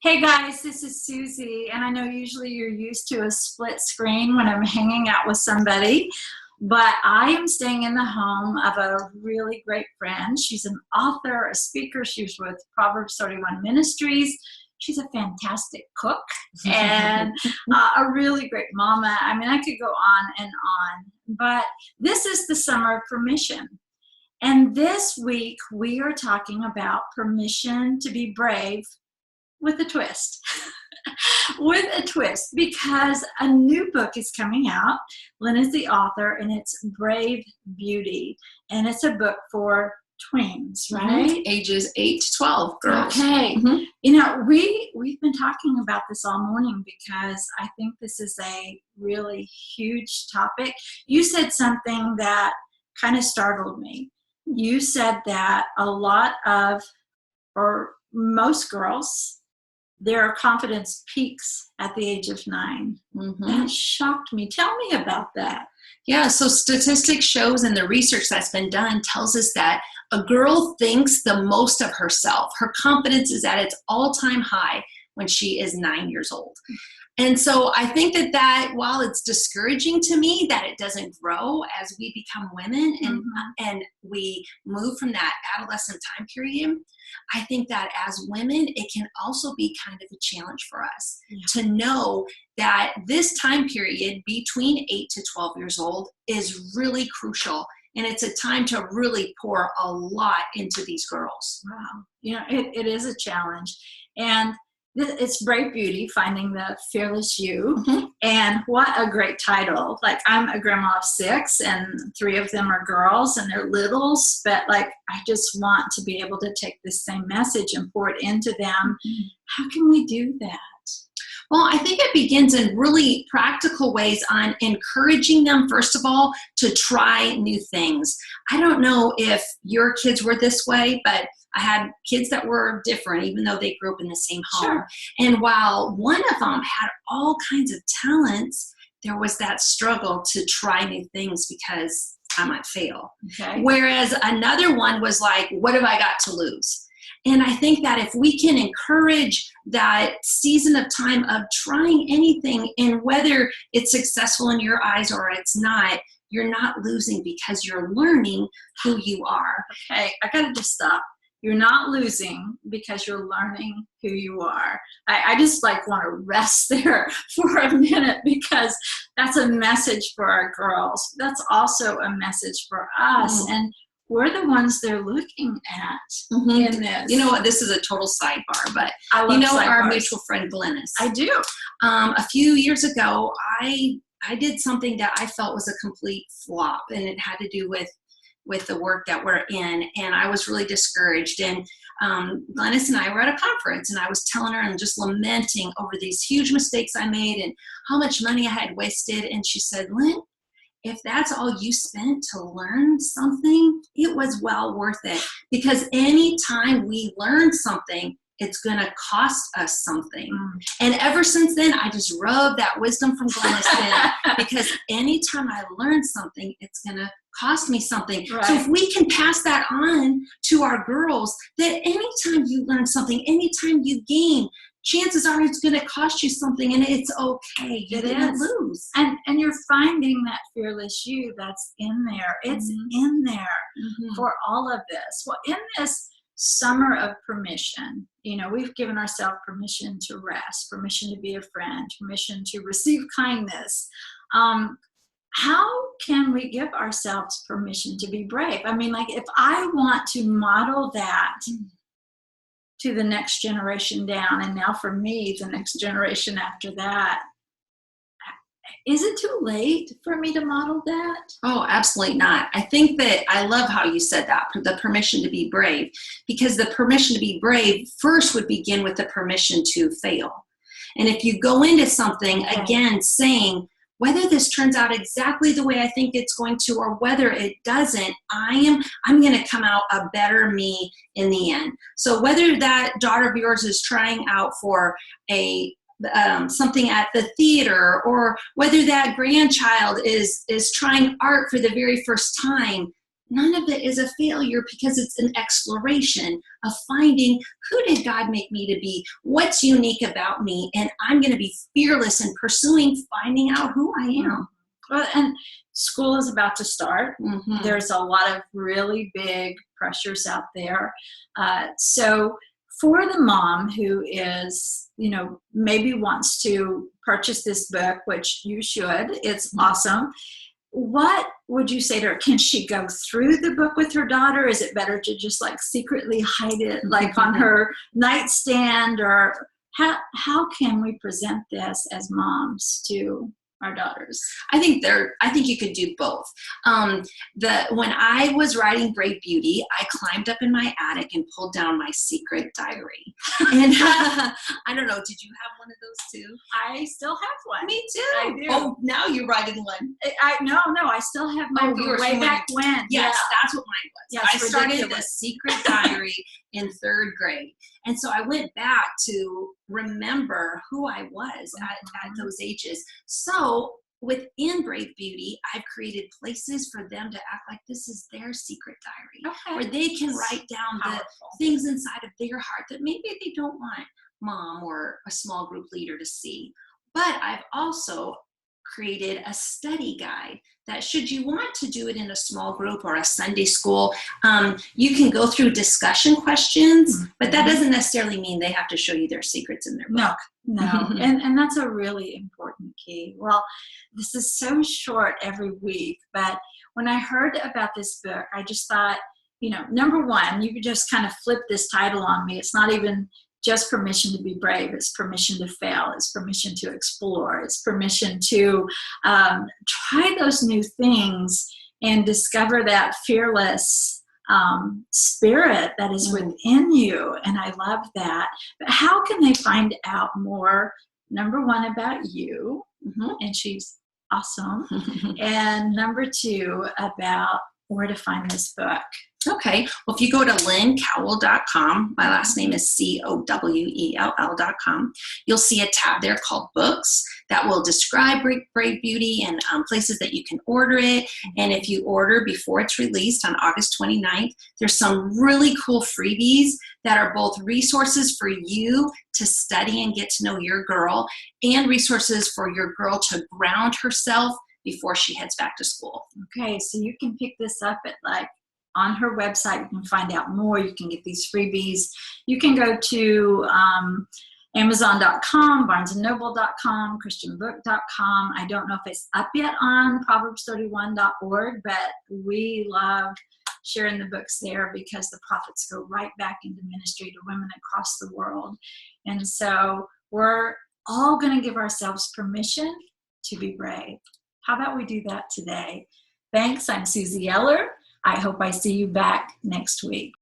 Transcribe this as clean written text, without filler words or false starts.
Hey guys, this is Susie, and I know usually you're used to a split screen when I'm hanging out with somebody, but I am staying in the home of a really great friend. She's an author, a speaker. She was with Proverbs 31 Ministries. She's a fantastic cook and a really great mama. I mean, I could go on and on, but this is the summer of permission. And this week we are talking about permission to be brave with a twist. With a twist, because a new book is coming out. Lynn is the author, and it's Brave Beauty, and it's a book for tweens, right? Mm-hmm. Ages 8 to 12 girls. Okay. Mm-hmm. You know, we've been talking about this all morning because I think this is a really huge topic. You said something that kind of startled me. You said that a lot of, or most girls, their confidence peaks at the age of 9. Mm-hmm. That shocked me. Tell me about that. Yeah, so statistics shows, and the research that's been done tells us that a girl thinks the most of herself. Her confidence is at its all-time high when she is 9 years old. And so I think that while it's discouraging to me that it doesn't grow as we become women and we move from that adolescent time period, I think that as women, it can also be kind of a challenge for us to know that this time period between 8 to 12 years old is really crucial. And it's a time to really pour a lot into these girls. Wow. You know, it is a challenge. And it's Brave Beauty, Finding the Fearless You. Mm-hmm. And what a great title. Like, I'm a grandma of 6, and 3 of them are girls, and they're littles. But, like, I just want to be able to take this same message and pour it into them. Mm-hmm. How can we do that? Well, I think it begins in really practical ways on encouraging them, first of all, to try new things. I don't know if your kids were this way, but I had kids that were different, even though they grew up in the same home. Sure. And while one of them had all kinds of talents, there was that struggle to try new things because I might fail. Okay. Whereas another one was like, what have I got to lose? And I think that if we can encourage that season of time of trying anything, and whether it's successful in your eyes or it's not, you're not losing because you're learning who you are. Okay, I gotta just stop. You're not losing because you're learning who you are. I just like want to rest there for a minute, because that's a message for our girls. That's also a message for us. Mm-hmm. And we're the ones they're looking at in this. You know what? This is a total sidebar, but I love you know sidebars. Our mutual friend Glennis. I do. A few years ago, I did something that I felt was a complete flop, and it had to do with the work that we're in, and I was really discouraged. And Glennis and I were at a conference, and I was telling her and just lamenting over these huge mistakes I made and how much money I had wasted. And she said, Lynn, if that's all you spent to learn something, it was well worth it. Because any time we learn something, it's going to cost us something. And ever since then, I just rubbed that wisdom from Glennis in, because anytime I learn something, it's going to cost me something. Right. So if we can pass that on to our girls, that anytime you learn something, anytime you gain, chances are it's going to cost you something, and it's okay. You didn't lose. And you're finding that fearless you that's in there. It's in there for all of this. Well, in this summer of permission, you know, we've given ourselves permission to rest, permission to be a friend, permission to receive kindness. How can we give ourselves permission to be brave? I mean, like, if I want to model that to the next generation down, and now for me, the next generation after that, is it too late for me to model that? Oh, absolutely not. I think that I love how you said that, the permission to be brave, because the permission to be brave first would begin with the permission to fail. And if you go into something, again, saying, whether this turns out exactly the way I think it's going to, or whether it doesn't, I'm going to come out a better me in the end. So whether that daughter of yours is trying out for something at the theater, or whether that grandchild is trying art for the very first time, none of it is a failure because it's an exploration of finding who did God make me to be, what's unique about me, and I'm going to be fearless in pursuing finding out who I am. Well, and school is about to start. Mm-hmm. There's a lot of really big pressures out there. So for the mom who is, maybe wants to purchase this book, which you should, it's awesome. What would you say to her? Can she go through the book with her daughter? Is it better to just like secretly hide it like on her nightstand? Or how can we present this as moms to our daughters? I think you could do both. When I was writing Brave Beauty, I climbed up in my attic and pulled down my secret diary. And I don't know, did you have one of those too? I still have one. Me too. I do. Oh, now you're writing one. No, I still have mine from way back when. Yes, that's what mine was. Yes, I started the secret diary in 3rd grade. And so I went back to remember who I was at those ages. So within Brave Beauty, I've created places for them to act like this is their secret diary, where they can write down the things inside of their heart that maybe they don't want mom or a small group leader to see. But I've also created a study guide that should you want to do it in a small group or a Sunday school, you can go through discussion questions, but that doesn't necessarily mean they have to show you their secrets in their book. No. And that's a really important key. Well, this is so short every week, but when I heard about this book, I just thought, number one, you could just kind of flip this title on me. It's not even just permission to be brave. It's permission to fail. It's permission to explore. It's permission to try those new things and discover that fearless spirit that is within you. And I love that. But how can they find out more, number one, about you? And she's awesome. And number two, about where to find this book. Okay. Well, if you go to LynnCowell.com, my last name is COWELL.com, you'll see a tab there called Books that will describe Brave Beauty and places that you can order it. And if you order before it's released on August 29th, there's some really cool freebies that are both resources for you to study and get to know your girl, and resources for your girl to ground herself before she heads back to school. Okay, so you can pick this up at on her website. You can find out more. You can get these freebies. You can go to Amazon.com, BarnesandNoble.com, ChristianBook.com. I don't know if it's up yet on Proverbs31.org, but we love sharing the books there because the profits go right back into ministry to women across the world. And so we're all going to give ourselves permission to be brave. How about we do that today? Thanks. I'm Susie Eller. I hope I see you back next week.